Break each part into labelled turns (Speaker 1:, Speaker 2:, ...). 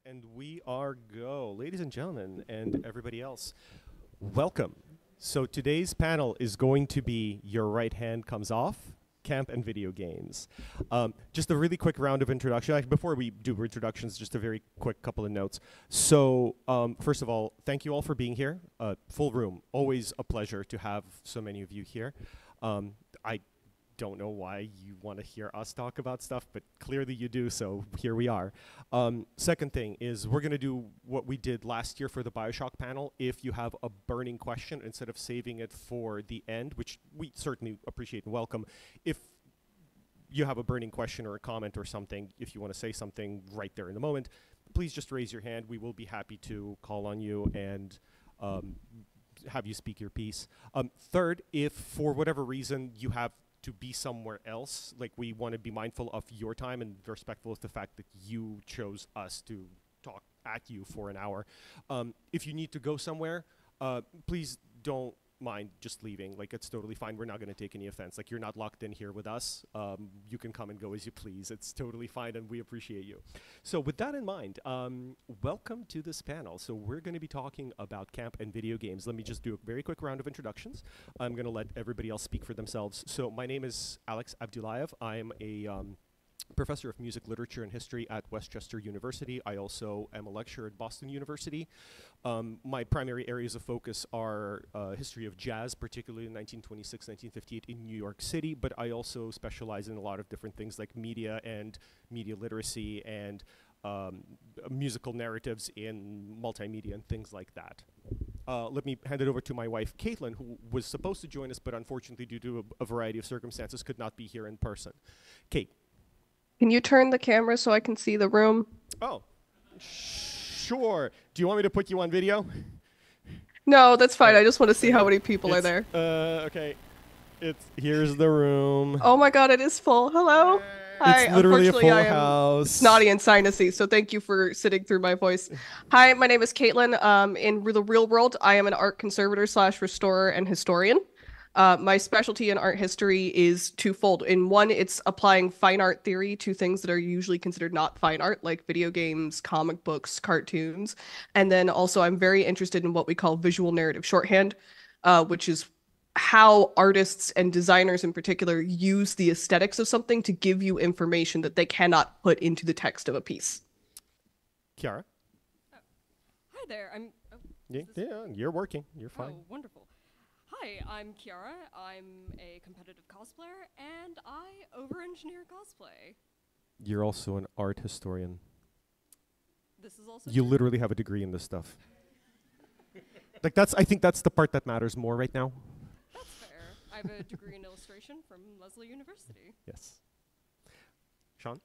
Speaker 1: And we are go. Ladies and gentlemen, and everybody else, welcome. So today's panel is going to be Your Right Hand Comes Off, Camp and Video Games. Just a really quick round of introduction. Actually, before we do introductions, just a very quick couple of notes. So first of all, thank you all for being here. Full room. Always a pleasure to have so many of you here. I don't know why you want to hear us talk about stuff, but clearly you do, so here we are. Second thing is we're going to do what we did last year for the BioShock panel. If you have a burning question, instead of saving it for the end, which we certainly appreciate and welcome, if you have a burning question or a comment or something, if you want to say something right there in the moment, please just raise your hand. We will be happy to call on you and have you speak your piece. Third, if for whatever reason you have to be somewhere else, like, we want to be mindful of your time and respectful of the fact that you chose us to talk at you for an hour. If you need to go somewhere, please don't mind just leaving. Like, it's totally fine. We're not going to take any offense. Like, you're not locked in here with us. You can come and go as you please. It's totally fine, and we appreciate you. So with that in mind, welcome to this panel. So we're going to be talking about camp and video games. Let me just do a very quick round of introductions. I'm going to let everybody else speak for themselves. So my name is Alex Abdullayev. I'm a professor of music literature and history at Westchester University. I also am a lecturer at Boston University. My primary areas of focus are history of jazz, particularly in 1926, 1958 in New York City, but I also specialize in a lot of different things like media and media literacy and musical narratives in multimedia and things like that. Let me hand it over to my wife, Caitlin, who was supposed to join us, but unfortunately, due to a variety of circumstances, could not be here in person. Kate.
Speaker 2: Can you turn the camera so I can see the room?
Speaker 1: Oh, sure. Do you want me to put you on video?
Speaker 2: No, that's fine. I just want to see how many people are there.
Speaker 1: Okay. Here's the room.
Speaker 2: Oh my god, it is full. Hello. Hi.
Speaker 1: It's literally a full
Speaker 2: I am
Speaker 1: house.
Speaker 2: snotty and sinusy, so thank you for sitting through my voice. Hi, my name is Caitlin. In the real world, I am an art conservator / restorer and historian. My specialty in art history is twofold. In one, it's applying fine art theory to things that are usually considered not fine art, like video games, comic books, cartoons. And then also I'm very interested in what we call visual narrative shorthand, which is how artists and designers in particular use the aesthetics of something to give you information that they cannot put into the text of a piece.
Speaker 1: Kiara?
Speaker 3: Oh. Hi there.
Speaker 1: Yeah, you're working. You're fine.
Speaker 3: Oh, wonderful. Hi, I'm Kiara. I'm a competitive cosplayer, and I over-engineer cosplay.
Speaker 1: You're also an art historian.
Speaker 3: This is also
Speaker 1: You
Speaker 3: true.
Speaker 1: literally have a degree in this stuff. Like, I think that's the part that matters more right now.
Speaker 3: That's fair. I have a degree in illustration from Lesley University.
Speaker 1: Yes. Sean?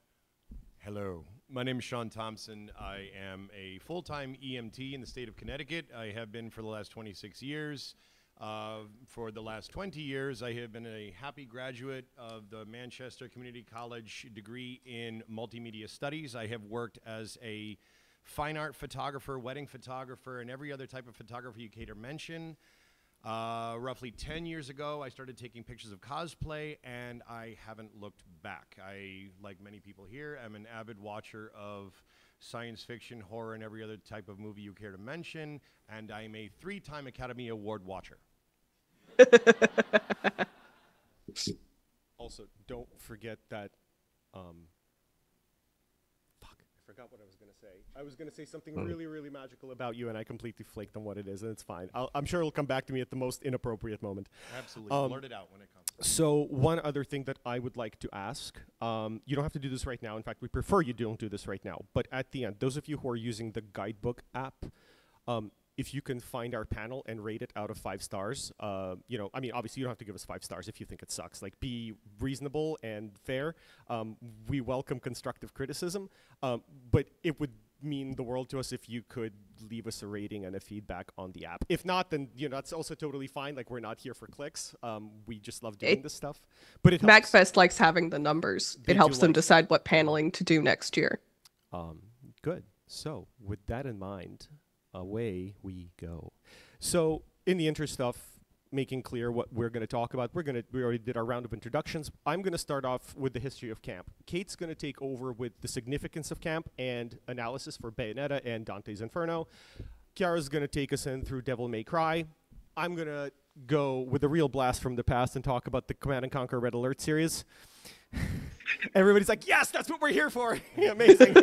Speaker 4: Hello, my name is Sean Thompson. I am a full-time EMT in the state of Connecticut. I have been for the last 26 years. For the last 20 years, I have been a happy graduate of the Manchester Community College degree in multimedia studies. I have worked as a fine art photographer, wedding photographer, and every other type of photography you care to mention. Roughly 10 years ago, I started taking pictures of cosplay, and I haven't looked back. I, like many people here, am an avid watcher of science fiction, horror, and every other type of movie you care to mention, and I'm a 3-time Academy Award watcher.
Speaker 1: Also, don't forget that, fuck, I forgot what I was going to say. I was going to say something really, really magical about you, and I completely flaked on what it is, and it's fine. I'm sure it'll come back to me at the most inappropriate moment.
Speaker 4: Absolutely, blurt it out when it comes.
Speaker 1: So one other thing that I would like to ask, you don't have to do this right now. In fact, we prefer you don't do this right now. But at the end, those of you who are using the guidebook app, if you can find our panel and rate it out of 5 stars, I mean, obviously you don't have to give us 5 stars if you think it sucks. Like, be reasonable and fair. We welcome constructive criticism, but it would mean the world to us if you could leave us a rating and a feedback on the app. If not, then that's also totally fine. Like, we're not here for clicks. We just love doing this stuff. But it helps.
Speaker 2: MAGFest likes having the numbers. It helps them decide what paneling to do next year.
Speaker 1: Good. So with that in mind, away we go. So in the interest of making clear what we're going to talk about, we already did our round of introductions. I'm going to start off with the history of camp. Kate's going to take over with the significance of camp and analysis for Bayonetta and Dante's Inferno. Chiara's going to take us in through Devil May Cry. I'm going to go with a real blast from the past and talk about the Command & Conquer Red Alert series. Everybody's like, yes, that's what we're here for. Amazing.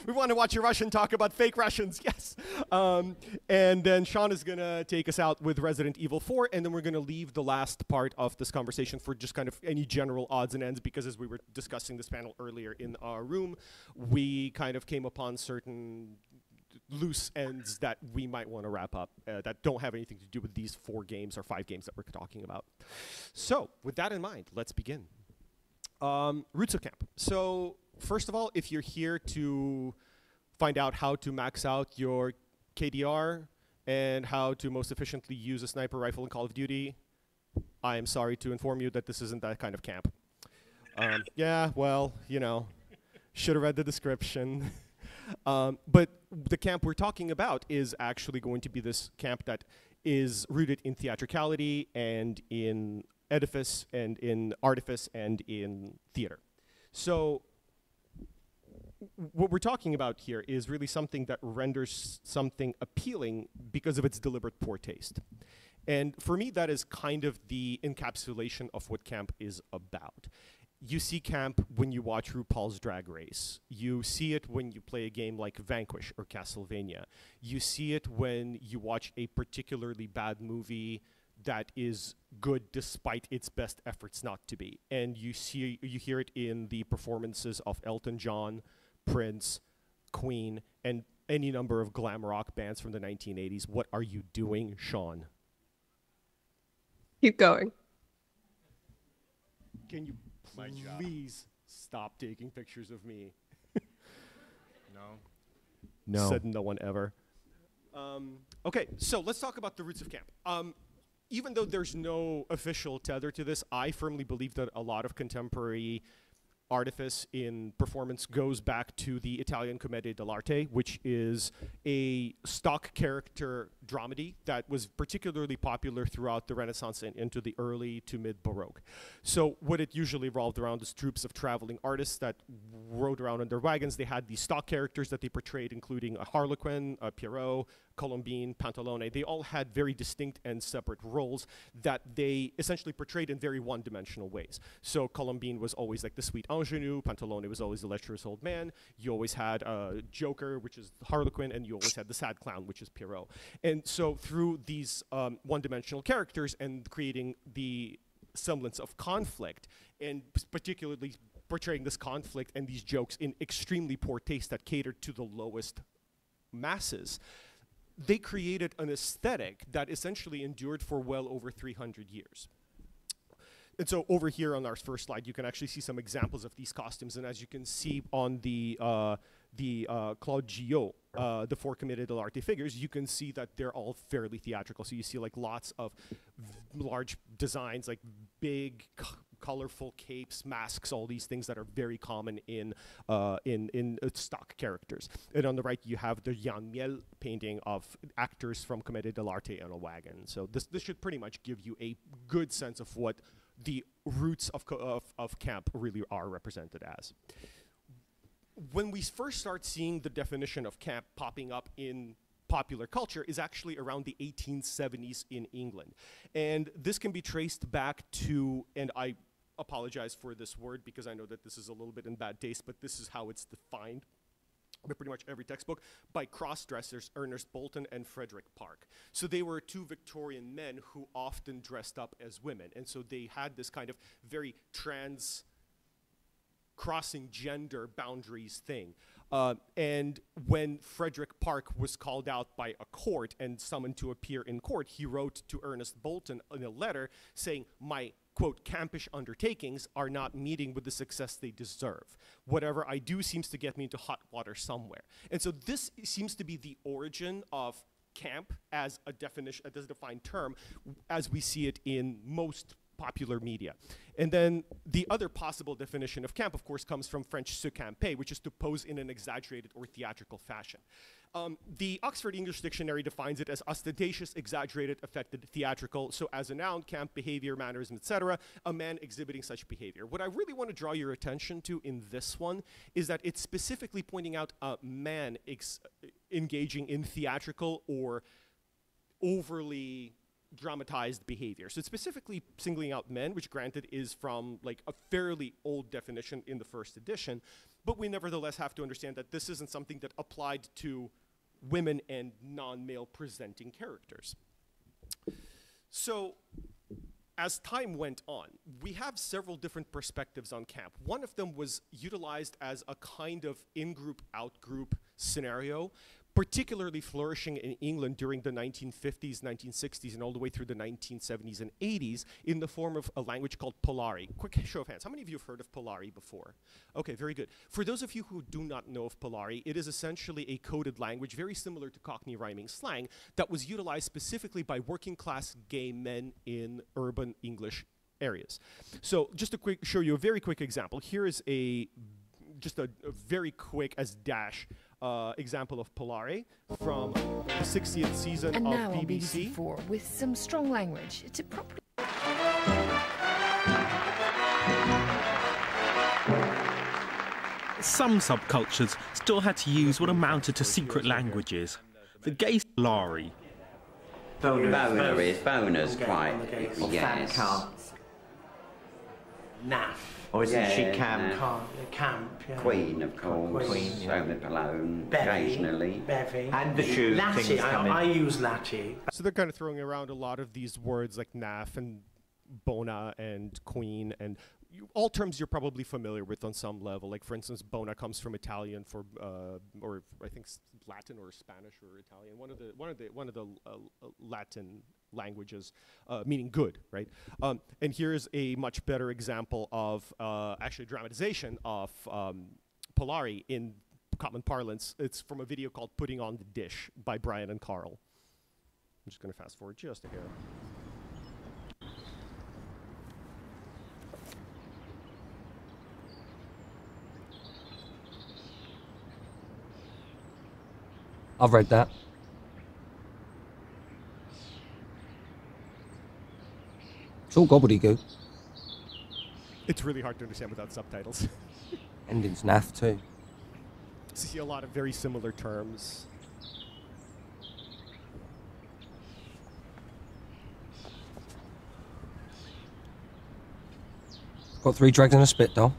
Speaker 1: We want to watch a Russian talk about fake Russians. Yes. And then Sean is going to take us out with Resident Evil 4. And then we're going to leave the last part of this conversation for just kind of any general odds and ends, because as we were discussing this panel earlier in our room, we kind of came upon certain loose ends that we might want to wrap up that don't have anything to do with these 4 games or 5 games that we're talking about. So with that in mind, let's begin. Roots of camp. So first of all, if you're here to find out how to max out your KDR and how to most efficiently use a sniper rifle in Call of Duty, I am sorry to inform you that this isn't that kind of camp. Yeah, well, you know, should have read the description. But the camp we're talking about is actually going to be this camp that is rooted in theatricality and in edifice and in artifice and in theater. So what we're talking about here is really something that renders something appealing because of its deliberate poor taste. And for me, that is kind of the encapsulation of what camp is about. You see camp when you watch RuPaul's Drag Race. You see it when you play a game like Vanquish or Castlevania. You see it when you watch a particularly bad movie that is good despite its best efforts not to be. And you hear it in the performances of Elton John, Prince, Queen, and any number of glam rock bands from the 1980s. What are you doing, Sean?
Speaker 2: Keep going.
Speaker 1: Can you
Speaker 4: My job.
Speaker 1: please stop taking pictures of me?
Speaker 4: No.
Speaker 1: Said no one ever. Okay, so let's talk about the roots of camp. Even though there's no official tether to this, I firmly believe that a lot of contemporary artifice in performance goes back to the Italian commedia dell'arte, which is a stock character dramedy that was particularly popular throughout the Renaissance and into the early to mid Baroque. So what it usually revolved around is troops of traveling artists that rode around on their wagons. They had these stock characters that they portrayed, including a Harlequin, a Pierrot, Colombine, Pantalone. They all had very distinct and separate roles that they essentially portrayed in very one-dimensional ways. So Colombine was always like the sweet ingenue, Pantalone was always the lecherous old man, you always had Joker, which is Harlequin, and you always had the sad clown, which is Pierrot. And so through these one-dimensional characters and creating the semblance of conflict, and particularly portraying this conflict and these jokes in extremely poor taste that catered to the lowest masses, they created an aesthetic that essentially endured for well over 300 years. And so over here on our first slide, you can actually see some examples of these costumes. And as you can see on the Claude Gillot, the 4 commedia dell'arte figures, you can see that they're all fairly theatrical. So you see like lots of large designs, like big, colorful capes, masks, all these things that are very common in stock characters. And on the right, you have the Jan Miel painting of actors from Commedia dell'arte on a wagon. So this should pretty much give you a good sense of what the roots of camp really are represented as. When we first start seeing the definition of camp popping up in popular culture is actually around the 1870s in England. And this can be traced back to, and I apologize for this word because I know that this is a little bit in bad taste, but this is how it's defined by pretty much every textbook, by cross-dressers Ernest Bolton and Frederick Park. So they were 2 Victorian men who often dressed up as women. And so they had this kind of very crossing gender boundaries thing. And when Frederick Park was called out by a court and summoned to appear in court, he wrote to Ernest Bolton in a letter saying, "My, quote, campish undertakings are not meeting with the success they deserve. Whatever I do seems to get me into hot water somewhere." And so this seems to be the origin of camp as a definition, as a defined term, as we see it in most popular media. And then the other possible definition of camp, of course, comes from French se camper, which is to pose in an exaggerated or theatrical fashion. The Oxford English Dictionary defines it as ostentatious, exaggerated, affected, theatrical. So as a noun, camp, behavior, mannerism, etc., a man exhibiting such behavior. What I really want to draw your attention to in this one is that it's specifically pointing out a man engaging in theatrical or overly dramatized behavior. So it's specifically singling out men, which granted is from like a fairly old definition in the first edition, but we nevertheless have to understand that this isn't something that applied to women and non-male presenting characters. So as time went on, we have several different perspectives on camp. One of them was utilized as a kind of in-group, out-group scenario, particularly flourishing in England during the 1950s, 1960s, and all the way through the 1970s and 80s in the form of a language called Polari. Quick show of hands. How many of you have heard of Polari before? Okay, very good. For those of you who do not know of Polari, it is essentially a coded language very similar to Cockney rhyming slang that was utilized specifically by working class gay men in urban English areas. So just to show you a very quick example, here is just a very quick as dash example of Polari from the 60th season
Speaker 5: and
Speaker 1: of
Speaker 5: now on
Speaker 1: BBC.
Speaker 5: BBC4 with some strong language to properly.
Speaker 6: Some subcultures still had to use what amounted to secret languages. The gay Polari.
Speaker 7: Boners quite, yes.
Speaker 8: Naff.
Speaker 7: Or isn't she
Speaker 8: Camp, yeah.
Speaker 7: Queen, of course.
Speaker 8: Queen, yeah.
Speaker 7: Soda Malone, occasionally.
Speaker 8: Bevy.
Speaker 9: And the shoe
Speaker 8: Latte,
Speaker 9: things come in.
Speaker 8: I use latte.
Speaker 1: So they're kind of throwing around a lot of these words like naff and bona and queen and all terms you're probably familiar with on some level. Like for instance, bona comes from Italian for, or I think Latin or Spanish or Italian. One of the Latin languages, meaning good, right? And here's a much better example of actually dramatization of Polari in common parlance. It's from a video called "Putting on the Dish" by Brian and Carl. I'm just going to fast forward just a hair.
Speaker 10: I've read that. It's all gobbledygook.
Speaker 1: It's really hard to understand without subtitles.
Speaker 10: Ending's naff too.
Speaker 1: See a lot of very similar terms.
Speaker 10: Got 3 drags and a spit doll.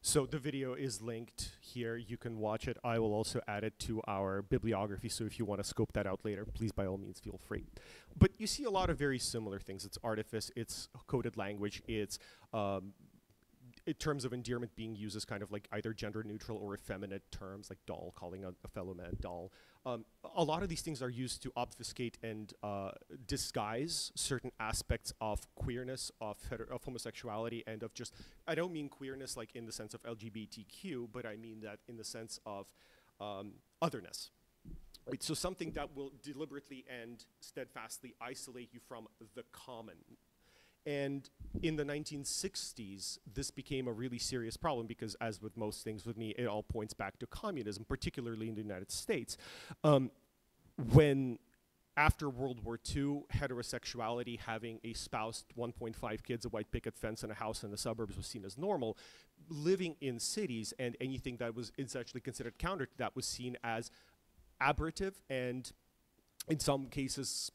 Speaker 1: So the video is linked here. You can watch it. I will also add it to our bibliography, so if you want to scope that out later, please by all means feel free. But you see a lot of very similar things. It's artifice, it's coded language, it's terms of endearment being used as kind of like either gender neutral or effeminate terms, like doll, calling a fellow man doll. A lot of these things are used to obfuscate and disguise certain aspects of queerness, of homosexuality, and of just, I don't mean queerness like in the sense of LGBTQ, but I mean that in the sense of otherness. Right? So something that will deliberately and steadfastly isolate you from the common. And in the 1960s, this became a really serious problem because, as with most things with me, it all points back to communism, particularly in the United States. When, after World War II, heterosexuality, having a spouse, 1.5 kids, a white picket fence, and a house in the suburbs was seen as normal, living in cities and anything that was essentially considered counter to that was seen as aberrative and, in some cases,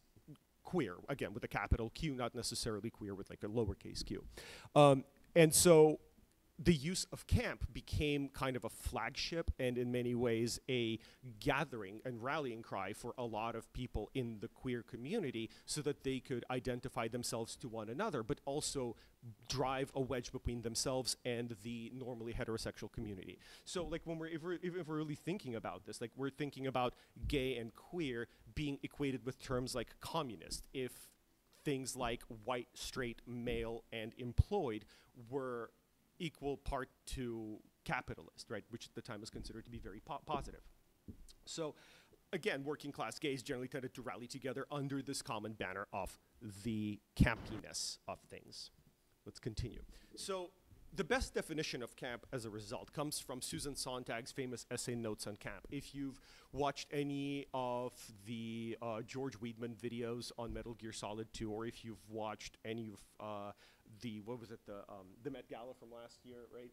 Speaker 1: queer, again, with a capital Q, not necessarily queer with like a lowercase q. And so the use of camp became kind of a flagship and in many ways a gathering and rallying cry for a lot of people in the queer community so that they could identify themselves to one another, but also drive a wedge between themselves and the normally heterosexual community. So like when if we're really thinking about this, like we're thinking about gay and queer being equated with terms like communist, if things like white, straight, male, and employed were equal part to capitalist, right, which at the time was considered to be very positive. So again, working class gays generally tended to rally together under this common banner of the campiness of things. Let's continue. So the best definition of camp as a result comes from Susan Sontag's famous essay Notes on Camp. If you've watched any of the George Weidman videos on Metal Gear Solid 2, or if you've watched any of the Met Gala from last year, right,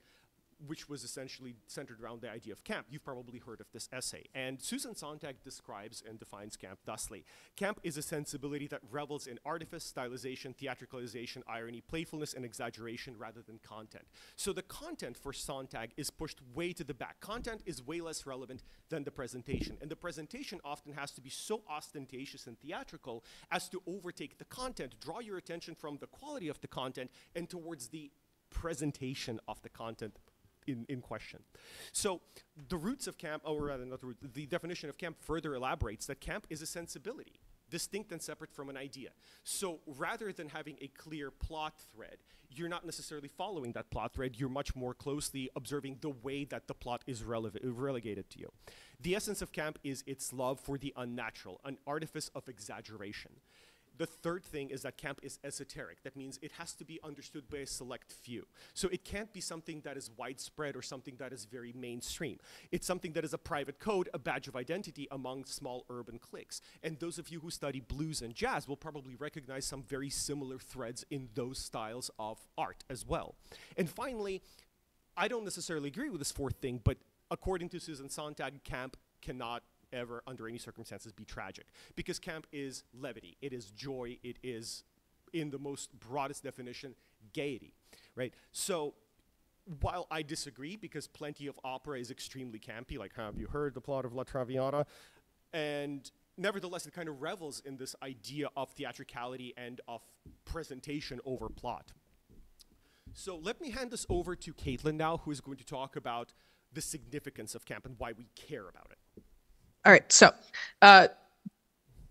Speaker 1: which was essentially centered around the idea of camp, you've probably heard of this essay. And Susan Sontag describes and defines camp thusly. Camp is a sensibility that revels in artifice, stylization, theatricalization, irony, playfulness, and exaggeration rather than content. So the content for Sontag is pushed way to the back. Content is way less relevant than the presentation. And the presentation often has to be so ostentatious and theatrical as to overtake the content, draw your attention from the quality of the content and towards the presentation of the content in question. So the roots of camp, or rather not the root, the definition of camp further elaborates that camp is a sensibility, distinct and separate from an idea. So rather than having a clear plot thread, you're not necessarily following that plot thread, you're much more closely observing the way that the plot is relegated to you. The essence of camp is its love for the unnatural, an artifice of exaggeration. The third thing is that camp is esoteric. That means it has to be understood by a select few. So it can't be something that is widespread or something that is very mainstream. It's something that is a private code, a badge of identity among small urban cliques. And those of you who study blues and jazz will probably recognize some very similar threads in those styles of art as well. And finally, I don't necessarily agree with this fourth thing, but according to Susan Sontag, camp cannot ever, under any circumstances, be tragic. Because camp is levity, it is joy, it is, in the most broadest definition, gaiety, right? So, while I disagree, because plenty of opera is extremely campy, like have you heard the plot of La Traviata? And nevertheless, it kind of revels in this idea of theatricality and of presentation over plot. So let me hand this over to Caitlin now, who is going to talk about the significance of camp and why we care about it.
Speaker 2: All right, so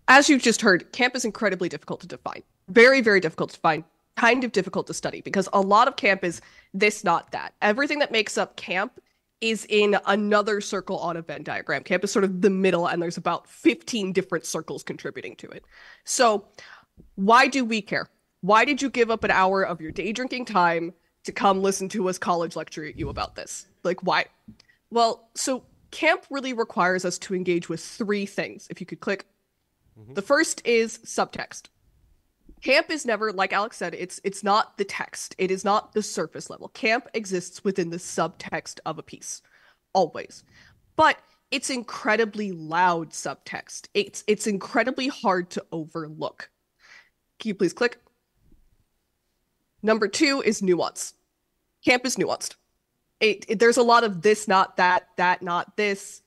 Speaker 2: as you've just heard, camp is incredibly difficult to define. Very, very difficult to define. Kind of difficult to study because a lot of camp is this, not that. Everything that makes up camp is in another circle on a Venn diagram. Camp is sort of the middle, and there's about 15 different circles contributing to it. So why do we care? Why did you give up an hour of your day drinking time to come listen to us college lecture at you about this? Like, why? Well, so camp really requires us to engage with three things. If you could click. The first is subtext. Camp is never, like Alex said, it's not the text. It is not the surface level. Camp exists within the subtext of a piece, always. But it's incredibly loud subtext. It's incredibly hard to overlook. Can you please click? Number two is nuance. Camp is nuanced. There's a lot of this, not that, not this.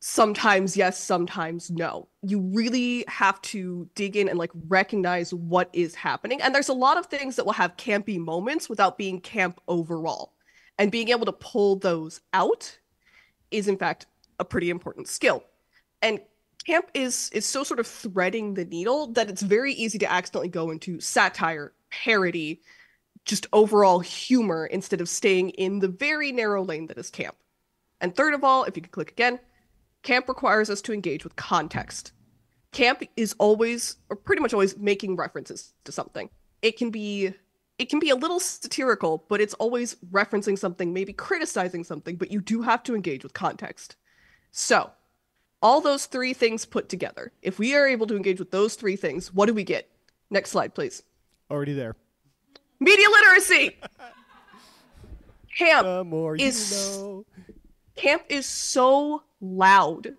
Speaker 2: Sometimes yes, sometimes no. You really have to dig in and like recognize what is happening. And there's a lot of things that will have campy moments without being camp overall. And being able to pull those out is in fact a pretty important skill. And camp is so sort of threading the needle that it's very easy to accidentally go into satire, parody, just overall humor instead of staying in the very narrow lane that is camp. And third of all, if you could click again, camp requires us to engage with context. Camp is always, or pretty much always, making references to something. It can be a little satirical, but it's always referencing something, maybe criticizing something, but you do have to engage with context. So, all those three things put together, if we are able to engage with those three things, what do we get? Next slide, please.
Speaker 1: Already there.
Speaker 2: Media literacy! Camp
Speaker 1: The more you
Speaker 2: is
Speaker 1: know.
Speaker 2: Camp is so loud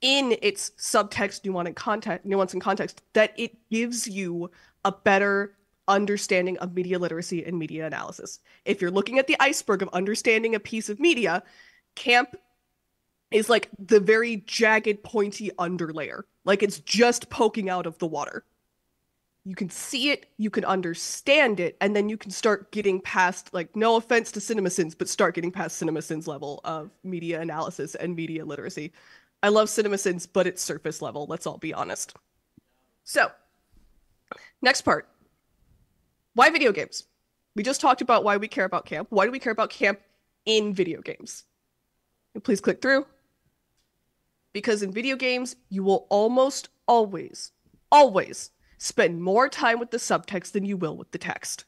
Speaker 2: in its subtext, nuance, and context that it gives you a better understanding of media literacy and media analysis. If you're looking at the iceberg of understanding a piece of media, camp is like the very jagged, pointy underlayer. Like it's just poking out of the water. You can see it, you can understand it, and then you can start getting past, like, no offense to CinemaSins, but start getting past CinemaSins level of media analysis and media literacy. I love CinemaSins, but it's surface level, let's all be honest. So, next part. Why video games? We just talked about why we care about camp. Why do we care about camp in video games? And please click through. Because in video games, you will almost always spend more time with the subtext than you will with the text.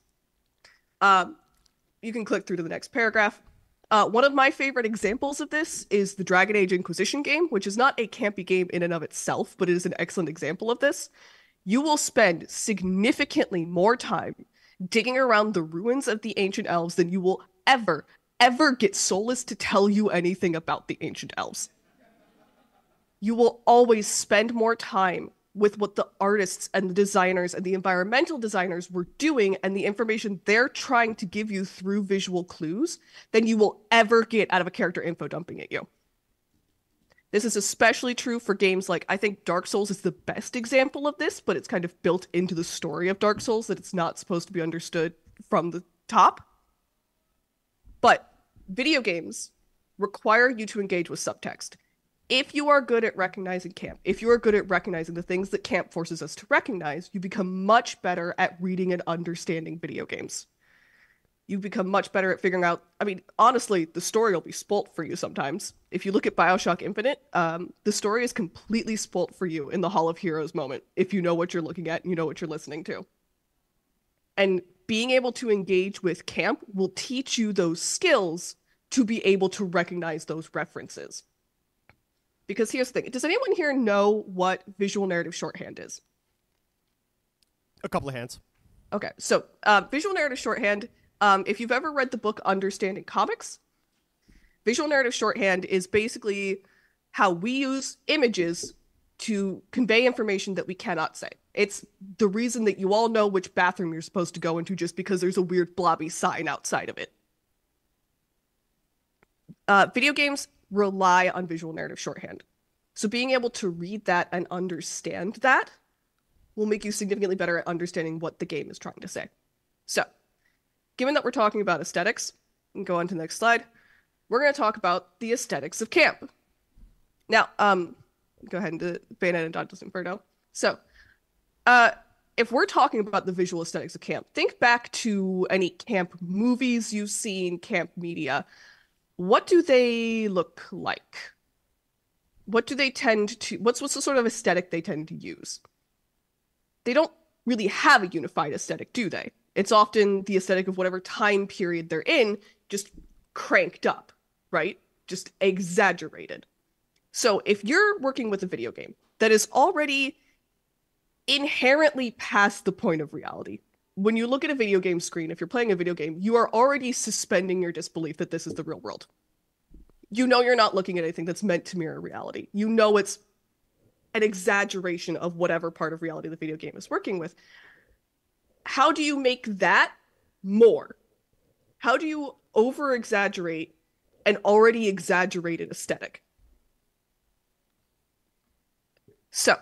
Speaker 2: You can click through to the next paragraph. One of my favorite examples of this is the Dragon Age Inquisition game, which is not a campy game in and of itself, but it is an excellent example of this. You will spend significantly more time digging around the ruins of the ancient elves than you will ever get Solus to tell you anything about the ancient elves. You will always spend more time with what the artists and the designers and the environmental designers were doing and the information they're trying to give you through visual clues than you will ever get out of a character info dumping at you. This is especially true for games like, I think Dark Souls is the best example of this, but it's kind of built into the story of Dark Souls that it's not supposed to be understood from the top. But video games require you to engage with subtext. If you are good at recognizing camp, if you are good at recognizing the things that camp forces us to recognize, you become much better at reading and understanding video games. You become much better at figuring out, I mean, honestly, the story will be spoilt for you sometimes. If you look at BioShock Infinite, the story is completely spoilt for you in the Hall of Heroes moment, if you know what you're looking at and you know what you're listening to. And being able to engage with camp will teach you those skills to be able to recognize those references. Because here's the thing, does anyone here know what visual narrative shorthand is?
Speaker 1: A couple of hands.
Speaker 2: Okay, so visual narrative shorthand, if you've ever read the book Understanding Comics, visual narrative shorthand is basically how we use images to convey information that we cannot say. It's the reason that you all know which bathroom you're supposed to go into just because there's a weird blobby sign outside of it. Video games rely on visual narrative shorthand. So being able to read that and understand that will make you significantly better at understanding what the game is trying to say. So, given that we're talking about aesthetics, and go on to the next slide, we're going to talk about the aesthetics of camp. Now, go ahead and do Bayonet and Dante's Inferno. So, if we're talking about the visual aesthetics of camp, think back to any camp movies you've seen, camp media. What do they look like? What do they tend to, what's the sort of aesthetic they tend to use? They don't really have a unified aesthetic, do they? It's often the aesthetic of whatever time period they're in, just cranked up, right? Just exaggerated. So if you're working with a video game that is already inherently past the point of reality, when you look at a video game screen, if you're playing a video game, you are already suspending your disbelief that this is the real world. You know you're not looking at anything that's meant to mirror reality. You know it's an exaggeration of whatever part of reality the video game is working with. How do you make that more? How do you over-exaggerate an already exaggerated aesthetic? So,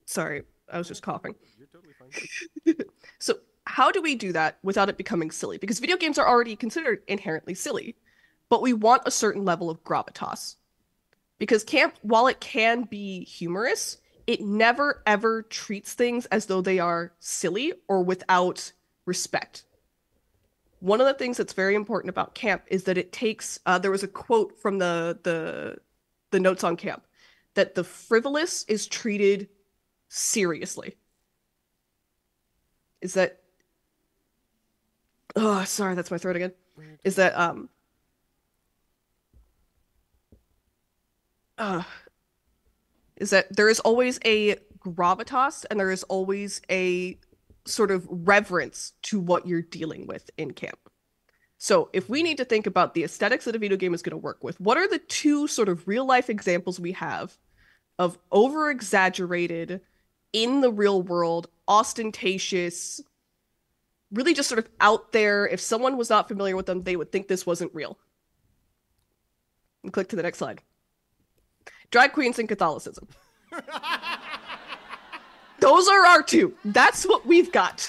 Speaker 2: sorry, I was just coughing.
Speaker 1: You're totally fine.
Speaker 2: So, how do we do that without it becoming silly? Because video games are already considered inherently silly, but we want a certain level of gravitas. Because camp, while it can be humorous, it never ever treats things as though they are silly or without respect. One of the things that's very important about camp is that it takes, there was a quote from the notes on camp, that the frivolous is treated seriously. Is that, oh, sorry, that's my throat again. Is that, is that there is always a gravitas and there is always a sort of reverence to what you're dealing with in camp. So if we need to think about the aesthetics that a video game is going to work with, what are the two sort of real life examples we have of over exaggerated, in the real world, ostentatious, really just sort of out there? If someone was not familiar with them, they would think this wasn't real. And click to the next slide. Drag queens and Catholicism. Those are our two. That's what we've got.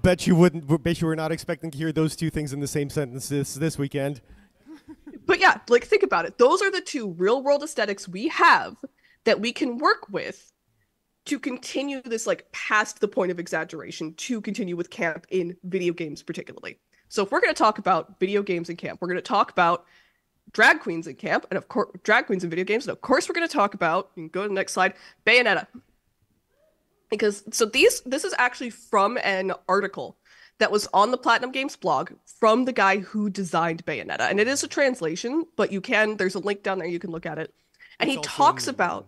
Speaker 1: Bet you were not expecting to hear those two things in the same sentence this weekend.
Speaker 2: But yeah, like, think about it. Those are the two real world aesthetics we have that we can work with to continue this like past the point of exaggeration, to continue with camp in video games particularly. So if we're going to talk about video games and camp, we're going to talk about drag queens in camp, and of course drag queens in video games, and of course we're going to talk about, you can go to the next slide, Bayonetta. Because this is actually from an article that was on the Platinum Games blog from the guy who designed Bayonetta. And it is a translation, but there's a link down there, you can look at it. And he talks about...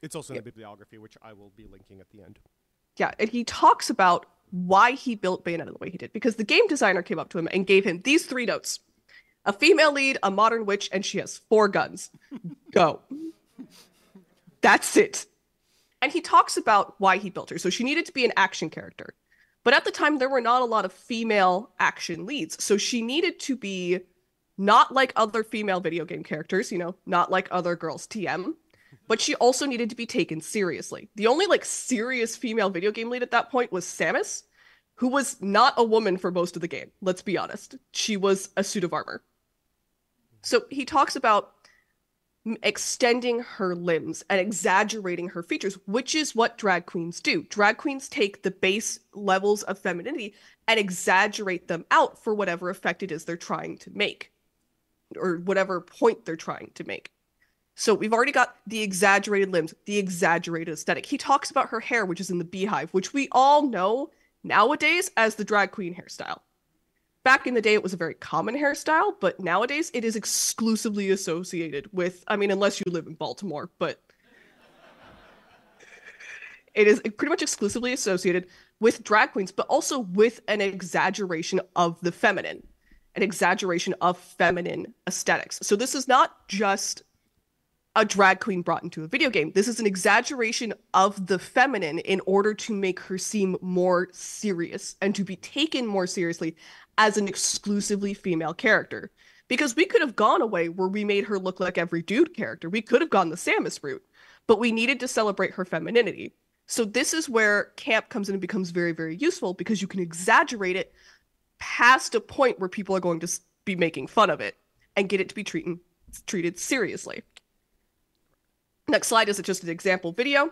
Speaker 1: It's also in the bibliography, which I will be linking at the end.
Speaker 2: Yeah, and he talks about why he built Bayonetta the way he did. Because the game designer came up to him and gave him these 3 notes. A female lead, a modern witch, and she has 4 guns. Go. That's it. And he talks about why he built her. So she needed to be an action character. But at the time, there were not a lot of female action leads. So she needed to be not like other female video game characters, not like other girls TM. But she also needed to be taken seriously. The only serious female video game lead at that point was Samus, who was not a woman for most of the game. Let's be honest. She was a suit of armor. So he talks about extending her limbs and exaggerating her features, which is what drag queens do. Drag queens take the base levels of femininity and exaggerate them out for whatever effect it is they're trying to make, or whatever point they're trying to make. So we've already got the exaggerated limbs, the exaggerated aesthetic. He talks about her hair, which is in the beehive, which we all know nowadays as the drag queen hairstyle. Back in the day, it was a very common hairstyle, but nowadays it is exclusively associated with, unless you live in Baltimore, but it is pretty much exclusively associated with drag queens, but also with an exaggeration of the feminine, an exaggeration of feminine aesthetics. So this is not just a drag queen brought into a video game. This is an exaggeration of the feminine in order to make her seem more serious and to be taken more seriously as an exclusively female character. Because we could have gone a way where we made her look like every dude character. We could have gone the Samus route, but we needed to celebrate her femininity. So this is where camp comes in and becomes very, very useful, because you can exaggerate it past a point where people are going to be making fun of it and get it to be treated seriously. Next slide is just an example video.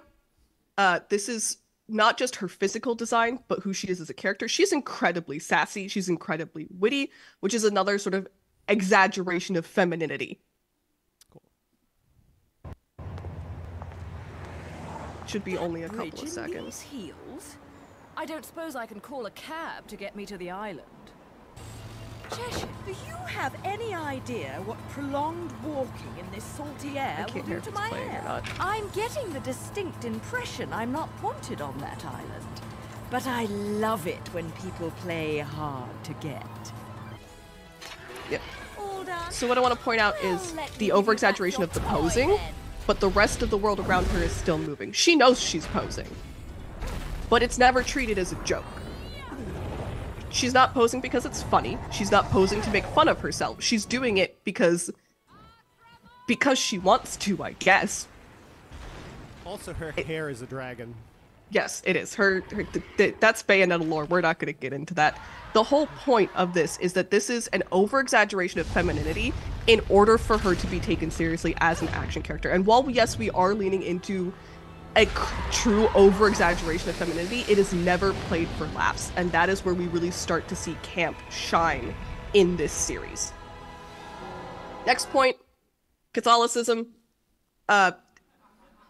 Speaker 2: This is not just her physical design, but who she is as a character. She's incredibly sassy. She's incredibly witty, which is another sort of exaggeration of femininity. Cool. Should be only a couple of seconds.
Speaker 9: Heels? I don't suppose I can call a cab to get me to the island. Cheshire, do you have any idea what prolonged walking in this salty air will do to my hair? I'm getting the distinct impression I'm not wanted on that island. But I love it when people play hard to get.
Speaker 2: Yep. So what I want to point out is the over-exaggeration of the posing, but the rest of the world around her is still moving. She knows she's posing, but it's never treated as a joke. She's not posing because it's funny. She's not posing to make fun of herself. She's doing it because she wants to, I guess.
Speaker 1: Also, her hair is a dragon.
Speaker 2: Yes, it is. That's Bayonetta lore. We're not going to get into that. The whole point of this is that this is an over-exaggeration of femininity in order for her to be taken seriously as an action character. And while, yes, we are leaning into a true over-exaggeration of femininity, it is never played for laughs, and that is where we really start to see camp shine in this series. Next point, Catholicism.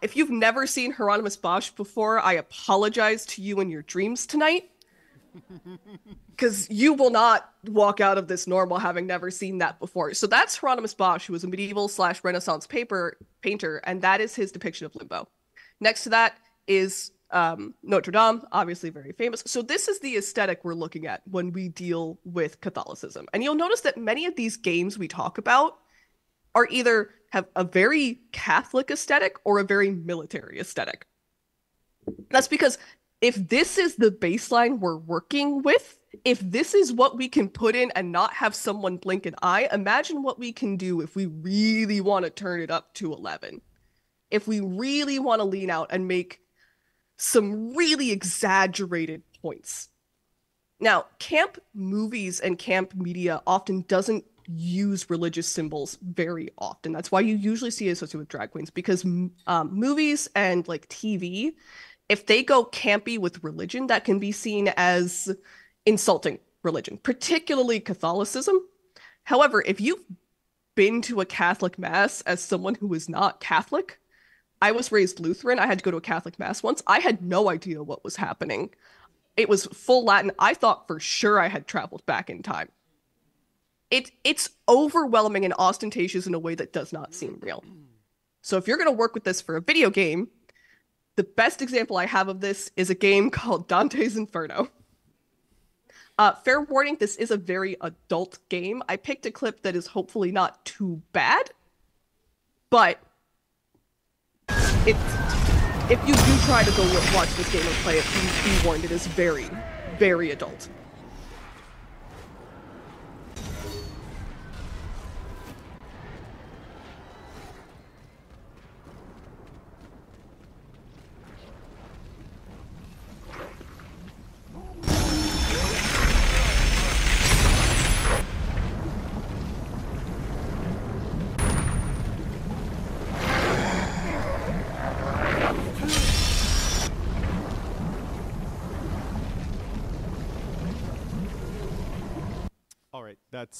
Speaker 2: If you've never seen Hieronymus Bosch before, I apologize to you in your dreams tonight, because you will not walk out of this normal having never seen that before. So that's Hieronymus Bosch, who was a medieval/Renaissance painter, and that is his depiction of limbo. Next to that is Notre Dame, obviously very famous. So this is the aesthetic we're looking at when we deal with Catholicism. And you'll notice that many of these games we talk about are either have a very Catholic aesthetic or a very military aesthetic. That's because if this is the baseline we're working with, if this is what we can put in and not have someone blink an eye, imagine what we can do if we really want to turn it up to 11. If we really want to lean out and make some really exaggerated points. Now, camp movies and camp media often doesn't use religious symbols very often. That's why you usually see it associated with drag queens, because movies and like TV, if they go campy with religion, that can be seen as insulting religion, particularly Catholicism. However, if you've been to a Catholic mass as someone who is not Catholic, I was raised Lutheran. I had to go to a Catholic mass once. I had no idea what was happening. It was full Latin. I thought for sure I had traveled back in time. It's overwhelming and ostentatious in a way that does not seem real. So if you're going to work with this for a video game, the best example I have of this is a game called Dante's Inferno. Fair warning, this is a very adult game. I picked a clip that is hopefully not too bad, but if you do try to go watch this game and play it, be warned, it is very, very adult.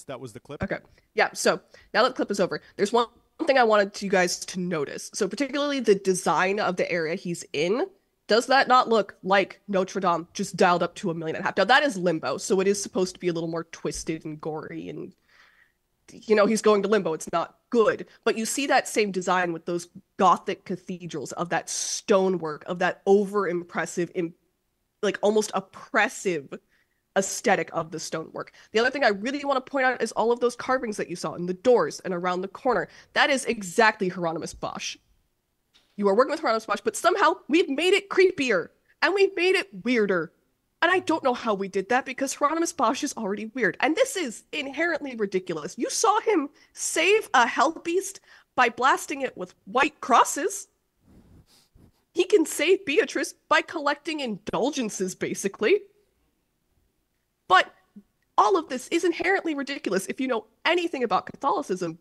Speaker 1: That was the clip.
Speaker 2: Okay. Yeah, so now that the clip is over, there's one thing I wanted you guys to notice. So particularly the design of the area he's in. Does that not look like Notre Dame just dialed up to 1.5 million? Now that is Limbo, so it is supposed to be a little more twisted and gory, and you know, he's going to Limbo. It's not good. But you see that same design with those Gothic cathedrals, of that stonework, of that over-impressive, like almost oppressive aesthetic of the stonework. The other thing I really want to point out is all of those carvings that you saw in the doors and around the corner. That is exactly Hieronymus Bosch. You are working with Hieronymus Bosch, but somehow we've made it creepier and we've made it weirder. And I don't know how we did that, because Hieronymus Bosch is already weird. And this is inherently ridiculous. You saw him save a hell beast by blasting it with white crosses. He can save Beatrice by collecting indulgences, basically. But all of this is inherently ridiculous if you know anything about Catholicism,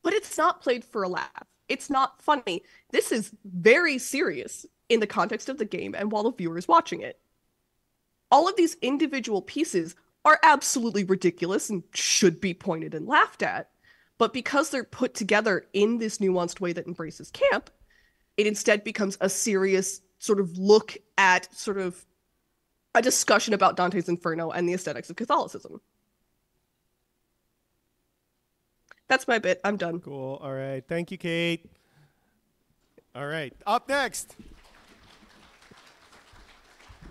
Speaker 2: but it's not played for a laugh. It's not funny. This is very serious in the context of the game and while the viewer is watching it. All of these individual pieces are absolutely ridiculous and should be pointed and laughed at, but because they're put together in this nuanced way that embraces camp, it instead becomes a serious sort of look at sort of a discussion about Dante's Inferno and the aesthetics of Catholicism. That's my bit. I'm done.
Speaker 1: Cool. All right. Thank you, Kate. All right. Up next,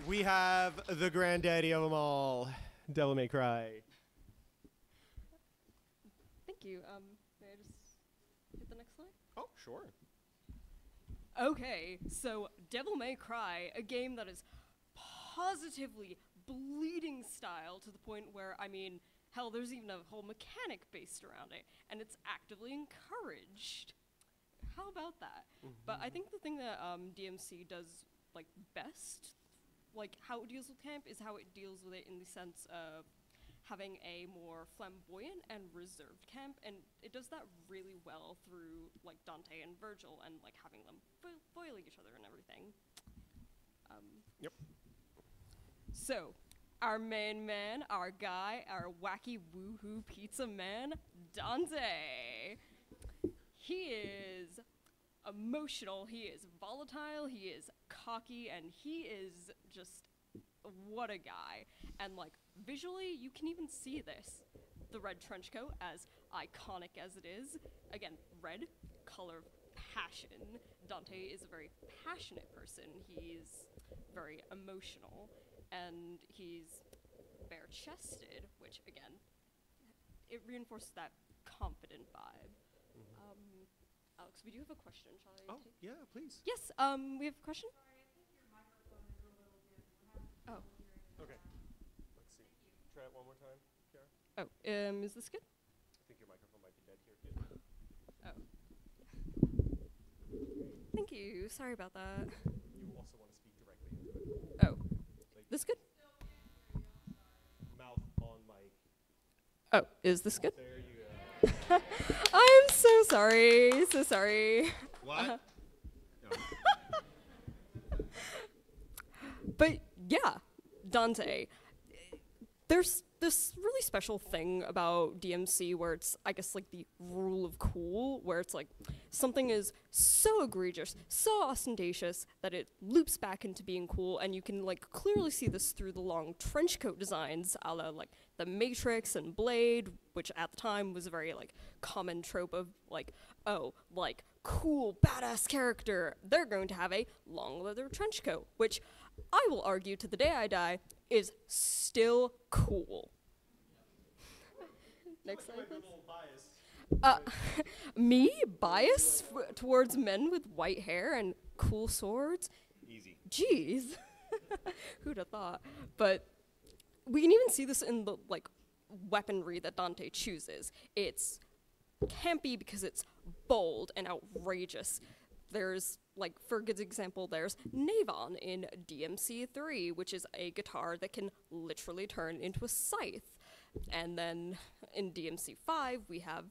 Speaker 1: we have the granddaddy of them all, Devil May Cry.
Speaker 3: Thank you. May I just hit the next slide?
Speaker 1: Oh, sure.
Speaker 3: Okay, so Devil May Cry, a game that is positively bleeding style to the point where, I mean, hell, there's even a whole mechanic based around it, and it's actively encouraged. How about that? But I think the thing that DMC does like best, like how it deals with camp, is how it deals with it in the sense of having a more flamboyant and reserved camp, and it does that really well through like Dante and Virgil and like having them foiling each other and everything.
Speaker 1: Yep.
Speaker 3: So, our main man, our guy, our wacky woohoo pizza man, Dante. He is emotional, he is volatile, he is cocky, and he is just, what a guy. And like, visually, you can even see this. The red trench coat, as iconic as it is. Again, red, color of passion. Dante is a very passionate person. He's very emotional. And he's bare-chested, which, again, it reinforces that confident vibe. Alex, we do have a question. Shall I take?
Speaker 1: Yeah, please.
Speaker 3: Yes, we have a question?
Speaker 11: Sorry, I think your microphone is a little dim.
Speaker 3: Oh.
Speaker 1: Okay. Let's see. Try it one more time, Kiara.
Speaker 3: Oh, is this good?
Speaker 1: I think your microphone might be dead here.
Speaker 3: Oh. Thank you. Sorry about that.
Speaker 1: You also want to speak directly into it.
Speaker 3: Oh. This good?
Speaker 1: Mouth on mic.
Speaker 3: Oh, is this good?
Speaker 1: There you go.
Speaker 3: I'm so sorry. So sorry.
Speaker 4: What?
Speaker 3: But yeah, Dante. There's this really special thing about DMC where it's, I guess, like the rule of cool, where it's like something is so egregious, so ostentatious that it loops back into being cool, and you can like clearly see this through the long trench coat designs, a la like the Matrix and Blade, which at the time was a very like common trope of like, oh, like cool badass character, they're going to have a long leather trench coat, which I will argue to the day I die is still cool. Next slide, please. Me bias towards men with white hair and cool swords?
Speaker 4: Easy.
Speaker 3: Jeez. Who'd have thought? But we can even see this in the like weaponry that Dante chooses. It's campy because it's bold and outrageous. There's, like, for a good example, there's Navon in DMC3, which is a guitar that can literally turn into a scythe. And then in DMC5, we have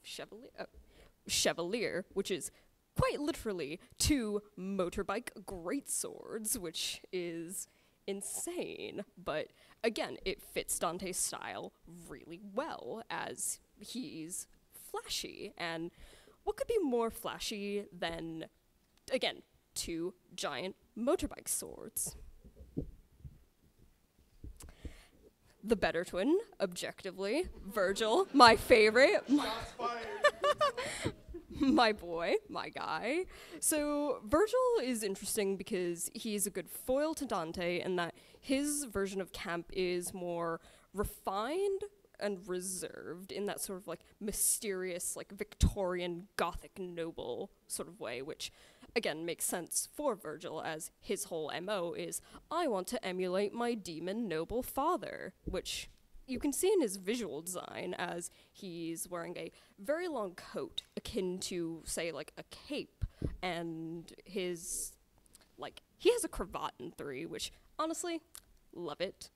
Speaker 3: Chevalier, which is quite literally 2 motorbike greatswords, which is insane. But again, it fits Dante's style really well, as he's flashy. And what could be more flashy than, again, 2 giant motorbike swords? The better twin, objectively, Virgil, my favorite. My boy, my guy. So Virgil is interesting because he's a good foil to Dante in that his version of camp is more refined and reserved in that sort of like mysterious, like Victorian Gothic noble sort of way, which again makes sense for Virgil, as his whole MO is, I want to emulate my demon noble father, which you can see in his visual design, as he's wearing a very long coat akin to, say, like a cape, and his, like, he has a cravat in 3, which honestly, love it.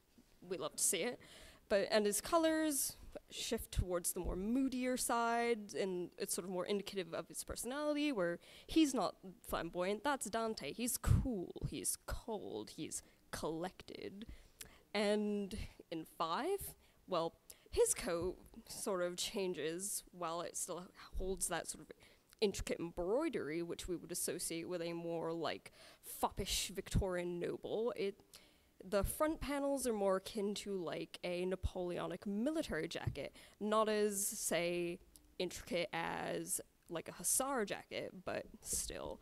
Speaker 3: We love to see it. But, and his colors shift towards the more moodier side, and it's sort of more indicative of his personality, where he's not flamboyant, that's Dante. He's cool, he's cold, he's collected. And in 5, well, his coat sort of changes while it still holds that sort of intricate embroidery, which we would associate with a more like foppish Victorian noble. The front panels are more akin to like a Napoleonic military jacket, not as, say, intricate as like a hussar jacket, but still.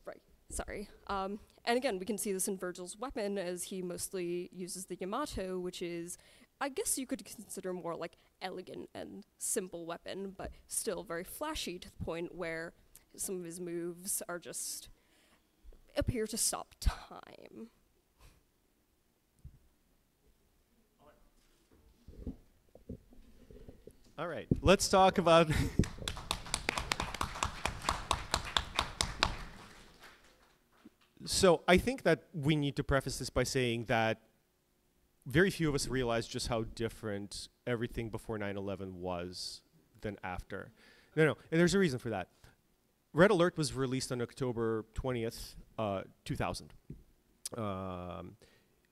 Speaker 3: Right, sorry. And again, we can see this in Virgil's weapon, as he mostly uses the Yamato, which is, I guess you could consider more like elegant and simple weapon, but still very flashy to the point where some of his moves are just appear to stop time.
Speaker 1: All right, let's talk about So I think that we need to preface this by saying that very few of us realize just how different everything before 9/11 was than after. No, and there's a reason for that. Red Alert was released on October 20th, 2000.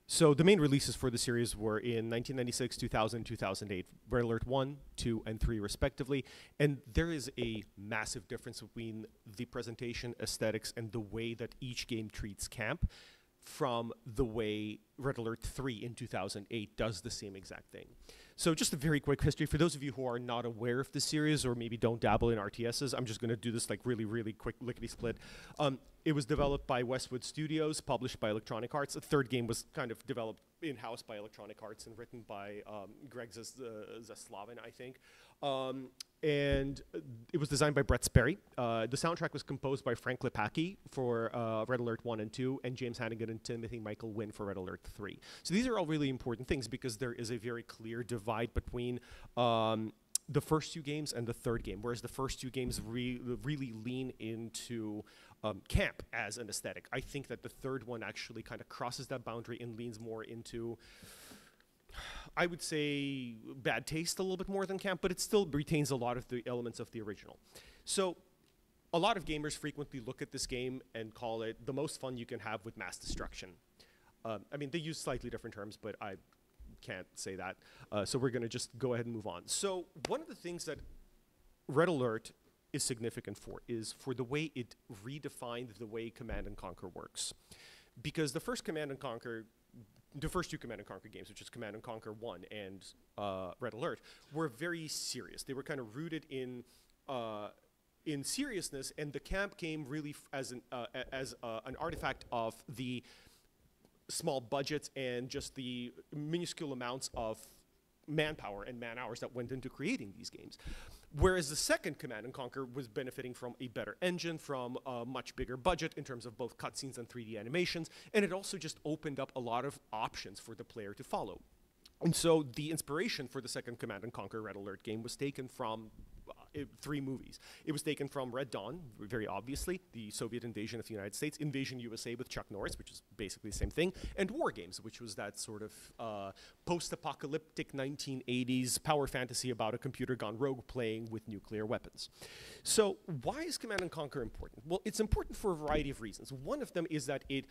Speaker 1: So the main releases for the series were in 1996, 2000, 2008, Red Alert 1, 2, and 3 respectively. And there is a massive difference between the presentation, aesthetics, and the way that each game treats camp from the way Red Alert 3 in 2008 does the same exact thing. So just a very quick history. For those of you who are not aware of the series or maybe don't dabble in RTSs, I'm just going to do this like really quick lickety-split. It was developed by Westwood Studios, published by Electronic Arts. The third game was kind of developed in-house by Electronic Arts and written by Greg Zaslavin, I think. And it was designed by Brett Sperry. The soundtrack was composed by Frank Lepacki for Red Alert 1 and 2, and James Hannigan and Timothy Michael Wynn for Red Alert 3. So these are all really important things because there is a very clear divide between the first 2 games and the third game, whereas the first 2 games really lean into camp as an aesthetic. I think that the third one actually kind of crosses that boundary and leans more into I would say bad taste a little bit more than camp, but it still retains a lot of the elements of the original. So a lot of gamers frequently look at this game and call it the most fun you can have with mass destruction. I mean, they use slightly different terms, but I can't say that. So we're going to just go ahead and move on. So one of the things that Red Alert is significant for is for the way it redefined the way Command and Conquer works. Because the first Command and Conquer, the first two Command and Conquer games, which is Command and Conquer 1 and Red Alert, were very serious. They were kind of rooted in seriousness, and the camp came really as an artifact of the small budgets and just the minuscule amounts of manpower and man-hours that went into creating these games. Whereas the second Command & Conquer was benefiting from a better engine, from a much bigger budget in terms of both cutscenes and 3D animations, and it also just opened up a lot of options for the player to follow. And so the inspiration for the second Command & Conquer Red Alert game was taken from 3 movies. It was taken from Red Dawn, very obviously, the Soviet invasion of the United States, Invasion USA with Chuck Norris, which is basically the same thing, and War Games, which was that sort of post-apocalyptic 1980s power fantasy about a computer gone rogue playing with nuclear weapons. So why is Command & Conquer important? Well, it's important for a variety of reasons. One of them is that it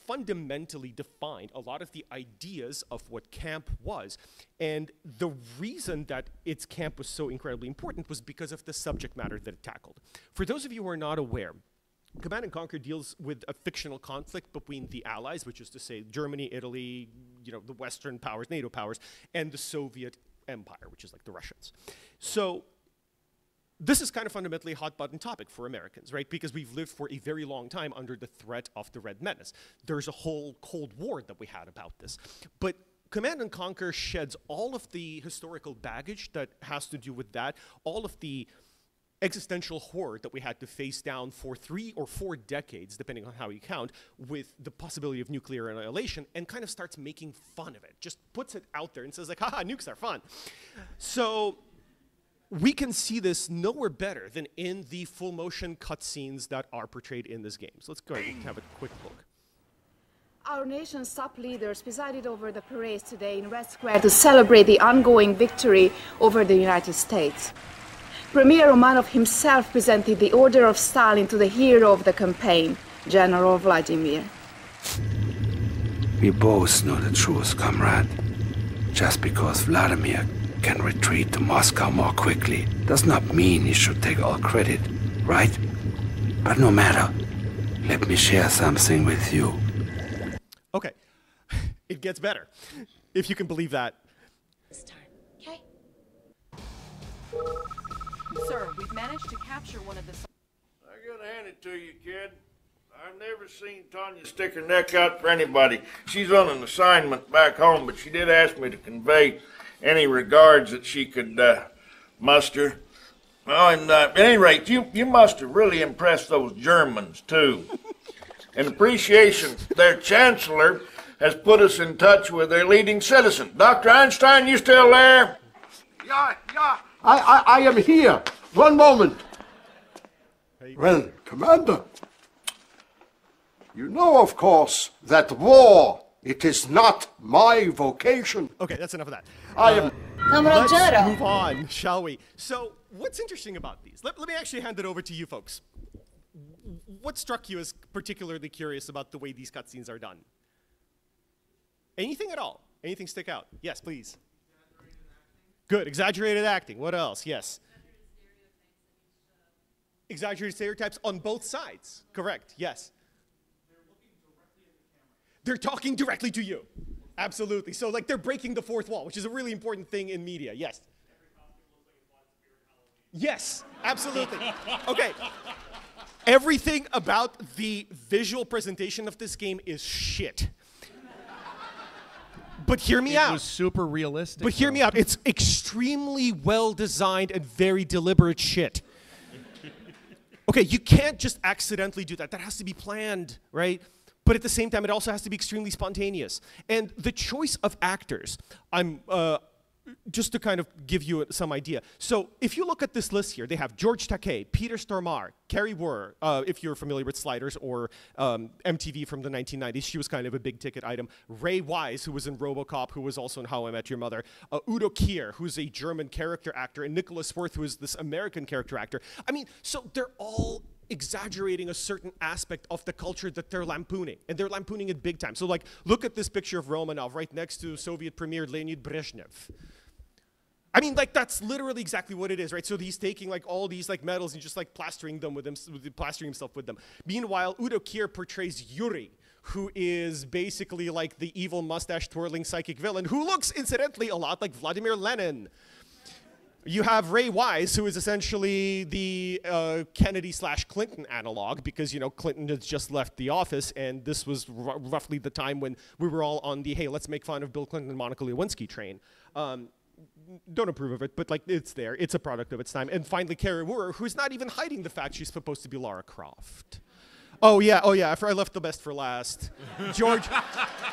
Speaker 1: fundamentally defined a lot of the ideas of what camp was. And the reason that its camp was so incredibly important was because of the subject matter that it tackled. For those of you who are not aware, Command & Conquer deals with a fictional conflict between the Allies, which is to say Germany, Italy, you know, the Western powers, NATO powers, and the Soviet Empire, which is like the Russians. So this is kind of fundamentally a hot button topic for Americans, right? Because we've lived for a very long time under the threat of the Red Menace. There's a whole Cold War that we had about this. But Command & Conquer sheds all of the historical baggage that has to do with that, all of the existential horror that we had to face down for 3 or 4 decades, depending on how you count, with the possibility of nuclear annihilation, and kind of starts making fun of it. Just puts it out there and says like, haha, nukes are fun. So we can see this nowhere better than in the full motion cutscenes that are portrayed in this game. So let's go ahead and have a quick look.
Speaker 12: Our nation's top leaders presided over the parades today in Red Square to celebrate the ongoing victory over the United States. Premier Romanov himself presented the Order of Stalin to the hero of the campaign, General Vladimir.
Speaker 13: We both know the truth, comrade. Just because Vladimir can retreat to Moscow more quickly does not mean he should take all credit, right? But no matter, let me share something with you.
Speaker 1: Okay, it gets better, if you can believe that.
Speaker 12: This time, okay?
Speaker 9: Sir, we've managed to capture one of the...
Speaker 14: I gotta hand it to you, kid. I've never seen Tanya stick her neck out for anybody. She's on an assignment back home, but she did ask me to convey any regards that she could muster. Well, and at any rate, you must have really impressed those Germans, too. In appreciation, their chancellor has put us in touch with their leading citizen. Dr. Einstein, you still there?
Speaker 15: Yeah, I am here. One moment. Well, Commander, you know, of course, that war, it is not my vocation.
Speaker 1: Okay, that's enough of that.
Speaker 15: I am...
Speaker 1: Let's move on, shall we? So, what's interesting about these? Let me actually hand it over to you folks. What struck you as particularly curious about the way these cutscenes are done? Anything at all? Anything stick out? Yes, please. Good, exaggerated acting. What else? Yes. Exaggerated stereotypes on both sides. Correct, yes. They're talking directly to you. Absolutely. So like they're breaking the fourth wall, which is a really important thing in media. Yes. Yes, absolutely. Okay. Everything about the visual presentation of this game is shit. But hear me out.
Speaker 4: It was super realistic.
Speaker 1: But hear me out. It's extremely well designed and very deliberate shit. Okay, you can't just accidentally do that. That has to be planned, right? But at the same time, it also has to be extremely spontaneous. And the choice of actors, I'm just to kind of give you some idea. So if you look at this list here, they have George Takei, Peter Stormare, Carrie Wurr, if you're familiar with Sliders or MTV from the 1990s, she was kind of a big ticket item. Ray Wise, who was in RoboCop, who was also in How I Met Your Mother. Udo Kier, who's a German character actor, and Nicholas Worth, who is this American character actor. I mean, so they're all exaggerating a certain aspect of the culture that they're lampooning, and they're lampooning it big time. So like, look at this picture of Romanov right next to Soviet Premier Leonid Brezhnev. I mean, like, that's literally exactly what it is, right? So he's taking like all these like medals and just like plastering himself with them. Meanwhile, Udo Kier portrays Yuri, who is basically like the evil mustache twirling psychic villain, who looks incidentally a lot like Vladimir Lenin. You have Ray Wise, who is essentially the Kennedy/Clinton analog, because, you know, Clinton has just left the office, and this was roughly the time when we were all on the, hey, let's make fun of Bill Clinton and Monica Lewinsky train. Don't approve of it, but like, it's there. It's a product of its time. And finally, Carrie Wurr, who's not even hiding the fact she's supposed to be Lara Croft. Oh yeah, I left the best for last. George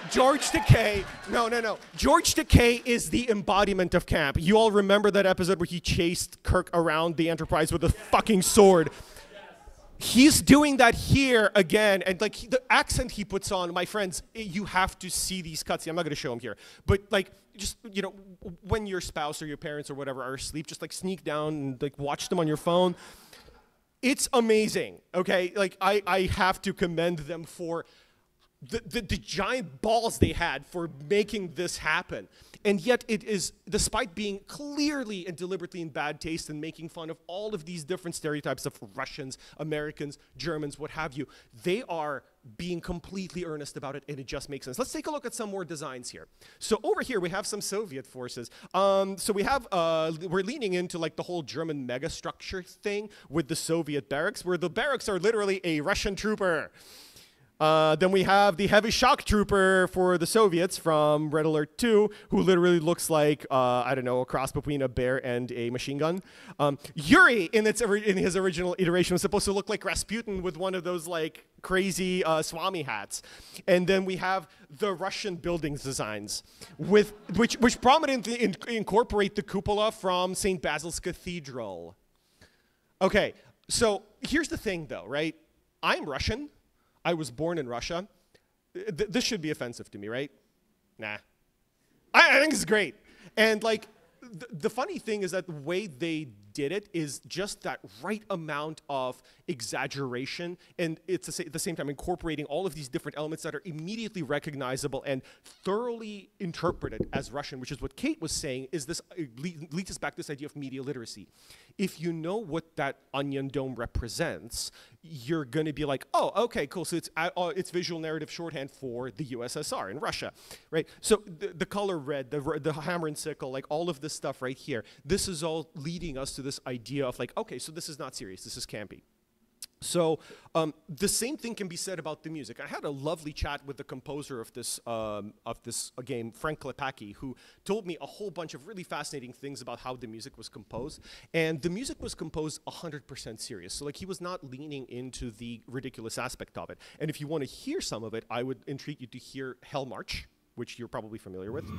Speaker 1: Takei. No. George Takei is the embodiment of camp. You all remember that episode where he chased Kirk around the Enterprise with a fucking sword? He's doing that here again, and like the accent he puts on, my friends, you have to see these cuts. I'm not going to show them here, but like, just, you know, when your spouse or your parents or whatever are asleep, just like sneak down and like watch them on your phone. It's amazing, okay? Like, I have to commend them for the giant balls they had for making this happen. And yet it is, despite being clearly and deliberately in bad taste and making fun of all of these different stereotypes of Russians, Americans, Germans, what have you, they are being completely earnest about it, and it just makes sense. Let's take a look at some more designs here. So over here we have some Soviet forces. So we have, we're leaning into like the whole German megastructure thing with the Soviet barracks, where the barracks are literally a Russian trooper. Then we have the heavy shock trooper for the Soviets from Red Alert 2, who literally looks like, I don't know, a cross between a bear and a machine gun. Yuri, in his original iteration, was supposed to look like Rasputin with one of those like crazy Swami hats. And then we have the Russian buildings designs, which prominently incorporate the cupola from St. Basil's Cathedral. Okay, so here's the thing though, right? I'm Russian. I was born in Russia. This should be offensive to me, right? Nah. I think it's great. And like, the funny thing is that the way they did it is just that right amount of exaggeration, and it's at the same time incorporating all of these different elements that are immediately recognizable and thoroughly interpreted as Russian, which is what Kate was saying, is this leads us back to this idea of media literacy. If you know what that onion dome represents, you're going to be like, oh, okay, cool. So it's visual narrative shorthand for the USSR in Russia, right? So the color red, the hammer and sickle, like all of this stuff right here, this is all leading us to this idea of like, okay, so this is not serious, this is campy. So the same thing can be said about the music. I had a lovely chat with the composer of this game, Frank Klepacki, who told me a whole bunch of really fascinating things about how the music was composed. And the music was composed 100% serious. So like, he was not leaning into the ridiculous aspect of it. And if you want to hear some of it, I would entreat you to hear Hell March, which you're probably familiar with.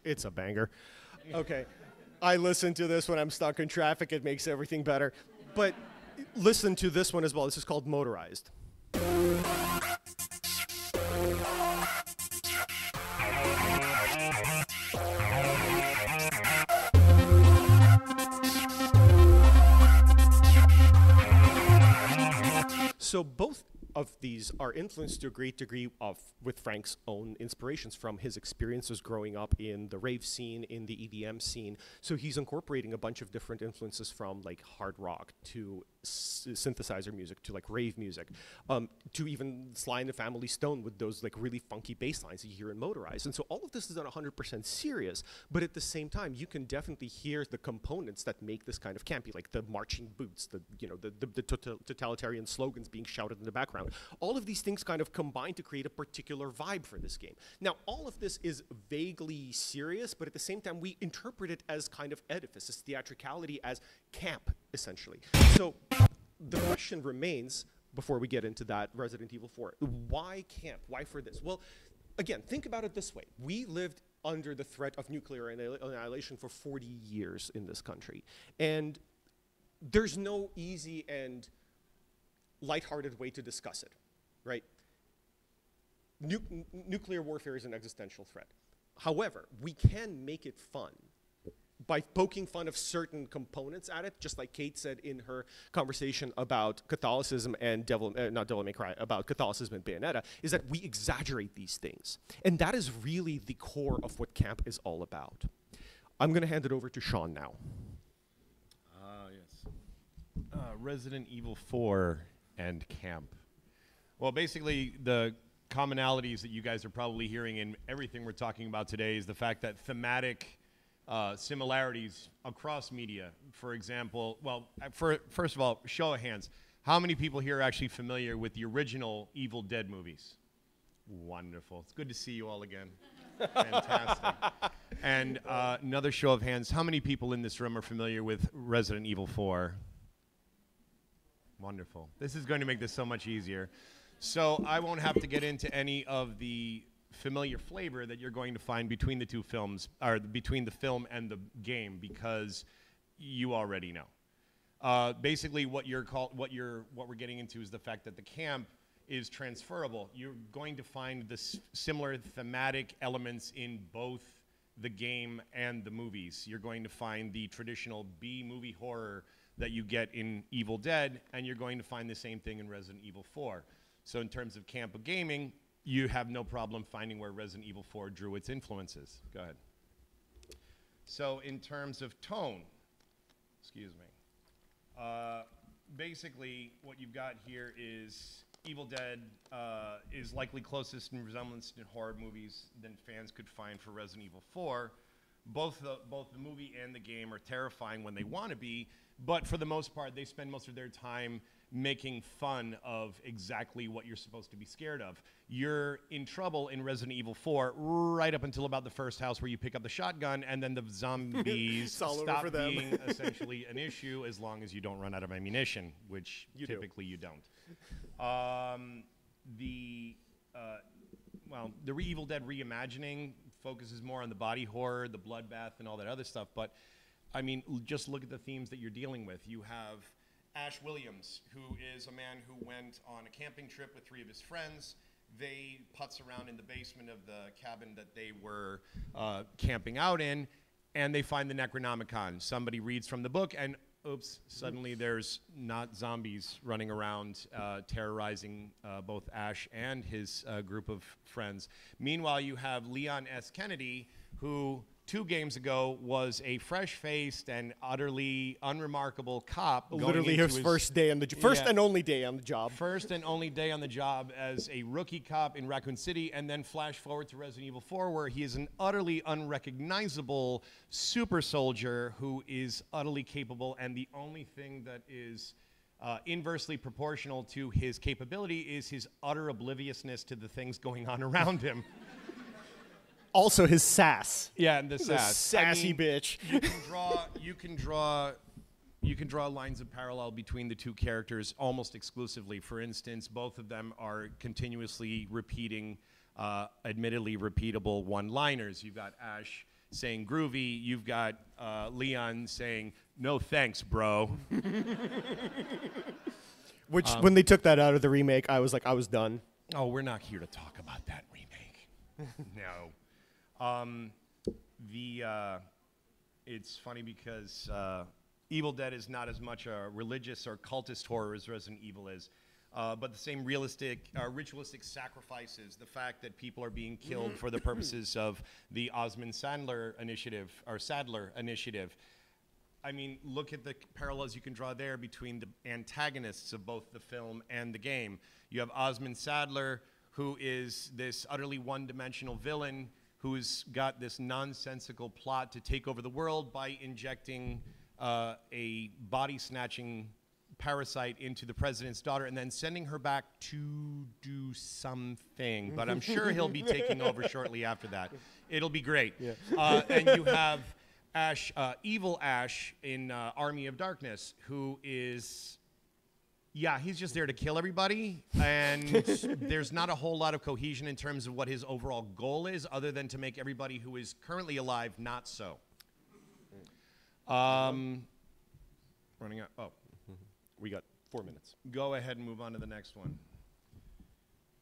Speaker 1: It's a banger. Okay, I listen to this when I'm stuck in traffic. It makes everything better. But listen to this one as well. This is called Motorized. So both of these are influenced to a great degree with Frank's own inspirations from his experiences growing up in the rave scene, in the EDM scene. So he's incorporating a bunch of different influences from like hard rock to synthesizer music to like rave music, to even Sly and the Family Stone with those like really funky bass lines that you hear in Motorized. And so all of this is not 100% serious, but at the same time, you can definitely hear the components that make this kind of campy, like the marching boots, the totalitarian slogans being shouted in the background. All of these things kind of combine to create a particular vibe for this game. Now, all of this is vaguely serious, but at the same time, we interpret it as kind of edifice, as theatricality, as camp, essentially. So the question remains, before we get into that, Resident Evil 4, why camp? Why for this? Well, again, think about it this way. We lived under the threat of nuclear annihilation for 40 years in this country. And there's no easy and lighthearted way to discuss it, right? Nuclear warfare is an existential threat. However, we can make it fun by poking fun of certain components at it, just like Kate said in her conversation about Catholicism and not Devil May Cry, about Catholicism and Bayonetta, is that we exaggerate these things. And that is really the core of what camp is all about. I'm going to hand it over to Sean now.
Speaker 4: Yes. Resident Evil 4 and camp. Well, basically, the commonalities that you guys are probably hearing in everything we're talking about today is the fact that thematic similarities across media. For example, well, first of all, show of hands. How many people here are actually familiar with the original Evil Dead movies? Wonderful. It's good to see you all again. Fantastic. And another show of hands. How many people in this room are familiar with Resident Evil 4? Wonderful. This is going to make this so much easier. So I won't have to get into any of the familiar flavor that you're going to find between the two films, or between the film and the game, because you already know. Basically, what we're getting into is the fact that the camp is transferable. You're going to find the similar thematic elements in both the game and the movies. You're going to find the traditional B-movie horror that you get in Evil Dead, and you're going to find the same thing in Resident Evil 4. So in terms of camp of gaming, you have no problem finding where Resident Evil 4 drew its influences. Go ahead. So in terms of tone, excuse me, basically what you've got here is Evil Dead is likely closest in resemblance to horror movies than fans could find for Resident Evil 4. Both the movie and the game are terrifying when they want to be, but for the most part, they spend most of their time making fun of exactly what you're supposed to be scared of. You're in trouble in Resident Evil 4 right up until about the first house where you pick up the shotgun, and then the zombies stop being essentially an issue as long as you don't run out of ammunition, which typically you don't. The Evil Dead reimagining focuses more on the body horror, the bloodbath, and all that other stuff, but I mean, just look at the themes that you're dealing with. You have Ash Williams, who is a man who went on a camping trip with 3 of his friends. They putz around in the basement of the cabin that they were camping out in, and they find the Necronomicon. Somebody reads from the book, and oops, suddenly there's not zombies running around terrorizing both Ash and his group of friends. Meanwhile, you have Leon S. Kennedy, who 2 games ago was a fresh-faced and utterly unremarkable cop.
Speaker 1: Literally his first day on the first and only day on the job.
Speaker 4: First and only day on the job as a rookie cop in Raccoon City, and then flash forward to Resident Evil 4, where he is an utterly unrecognizable super soldier who is utterly capable, and the only thing that is inversely proportional to his capability is his utter obliviousness to the things going on around him.
Speaker 1: Also his sass.
Speaker 4: Yeah, and the sass.
Speaker 1: Sassy bitch.
Speaker 4: You can draw lines of parallel between the 2 characters almost exclusively. For instance, both of them are continuously repeating, admittedly repeatable one-liners. You've got Ash saying groovy. You've got Leon saying, no thanks, bro.
Speaker 1: Which, when they took that out of the remake, I was like, I was done.
Speaker 4: Oh, we're not here to talk about that remake. No. It's funny because Evil Dead is not as much a religious or cultist horror as Resident Evil is, but the same ritualistic sacrifices, the fact that people are being killed for the purposes of the Osmond Sadler initiative, I mean, look at the parallels you can draw there between the antagonists of both the film and the game. You have Osmond Sadler, who is this utterly one-dimensional villain who's got this nonsensical plot to take over the world by injecting a body-snatching parasite into the president's daughter and then sending her back to do something. But I'm sure he'll be taking over shortly after that. It'll be great. Yeah. And you have Ash, evil Ash in Army of Darkness, who is, yeah, he's just there to kill everybody. And there's not a whole lot of cohesion in terms of what his overall goal is, other than to make everybody who is currently alive not so. Running out. Oh.
Speaker 1: We got 4 minutes.
Speaker 4: Go ahead and move on to the next one.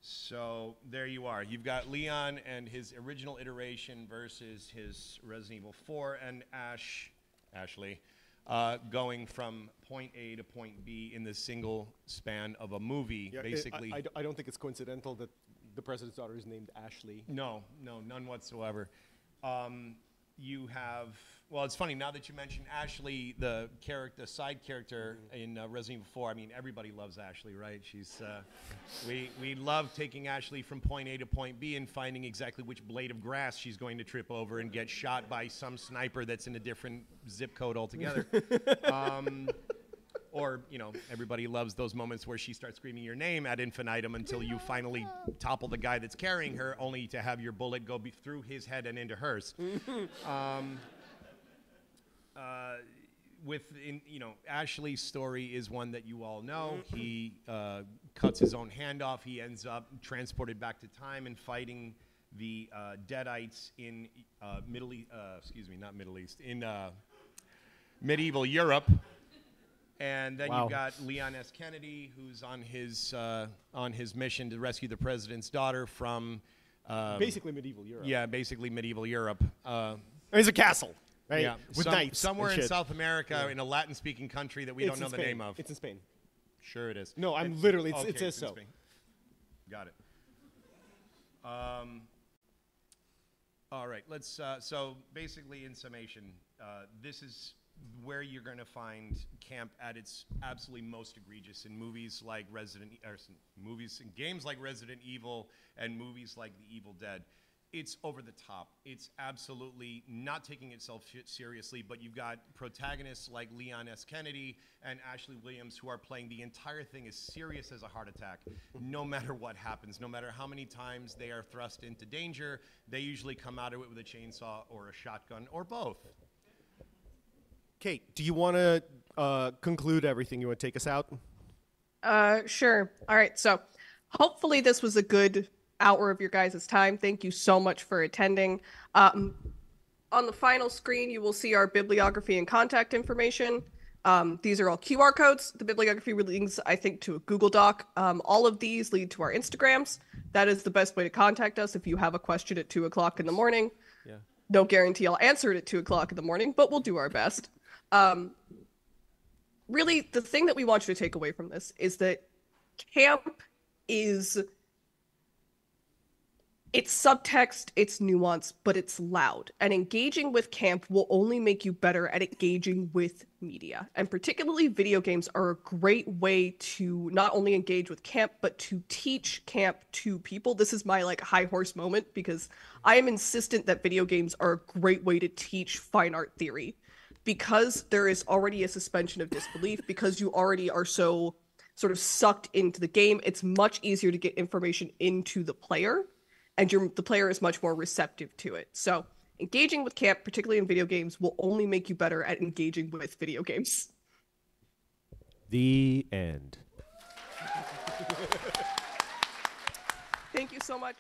Speaker 4: So there you are. You've got Leon and his original iteration versus his Resident Evil 4 and Ashley going from point A to point B in the single span of a movie.
Speaker 1: Yeah,
Speaker 4: basically,
Speaker 1: I don't think it's coincidental that the president's daughter is named Ashley.
Speaker 4: No, none whatsoever. You have, well, it's funny now that you mentioned Ashley, the side character in Resident Evil 4. I mean, everybody loves Ashley, right? She's, we love taking Ashley from point A to point B and finding exactly which blade of grass she's going to trip over and get shot by some sniper that's in a different zip code altogether. Or, you know, everybody loves those moments where she starts screaming your name ad infinitum until you finally topple the guy that's carrying her, only to have your bullet go through his head and into hers. You know, Ashley's story is one that you all know. He cuts his own hand off. He ends up transported back to time and fighting the Deadites in medieval Europe. And then you've got Leon S. Kennedy, who's on his mission to rescue the president's daughter from
Speaker 1: basically medieval Europe.
Speaker 4: Yeah, basically medieval Europe.
Speaker 1: It's a castle, right?
Speaker 4: Yeah,
Speaker 1: with knights
Speaker 4: somewhere
Speaker 1: and
Speaker 4: in
Speaker 1: shit.
Speaker 4: South America, in a Latin-speaking country that we don't know the name of.
Speaker 1: It's in Spain.
Speaker 4: Sure, it is.
Speaker 1: No, I'm literally.
Speaker 4: Okay,
Speaker 1: it says
Speaker 4: in
Speaker 1: so.
Speaker 4: Spain. Got it. All right. Let's. So basically, in summation, this is where you're going to find camp at its absolutely most egregious in movies like games like Resident Evil and movies like The Evil Dead. It's over the top. It's absolutely not taking itself seriously, but you've got protagonists like Leon S. Kennedy and Ashley Williams who are playing the entire thing as serious as a heart attack. No matter what happens, no matter how many times they are thrust into danger, they usually come out of it with a chainsaw or a shotgun or both.
Speaker 1: Kate, do you want to conclude everything? You want to take us out?
Speaker 2: Sure. All right. So hopefully this was a good hour of your guys' time. Thank you so much for attending. On the final screen, you will see our bibliography and contact information. These are all QR codes. The bibliography links, I think, to a Google Doc. All of these lead to our Instagrams. That is the best way to contact us if you have a question at 2 o'clock in the morning.
Speaker 1: Yeah.
Speaker 2: No guarantee I'll answer it at 2 o'clock in the morning, but we'll do our best. Really, the thing that we want you to take away from this is that camp is, it's subtext, it's nuance, but it's loud. And engaging with camp will only make you better at engaging with media. And particularly video games are a great way to not only engage with camp, but to teach camp to people. This is my high horse moment because I am insistent that video games are a great way to teach fine art theory. Because there is already a suspension of disbelief, because you already are so sort of sucked into the game, it's much easier to get information into the player, and the player is much more receptive to it. So engaging with camp, particularly in video games, will only make you better at engaging with video games.
Speaker 1: The end.
Speaker 2: Thank you so much.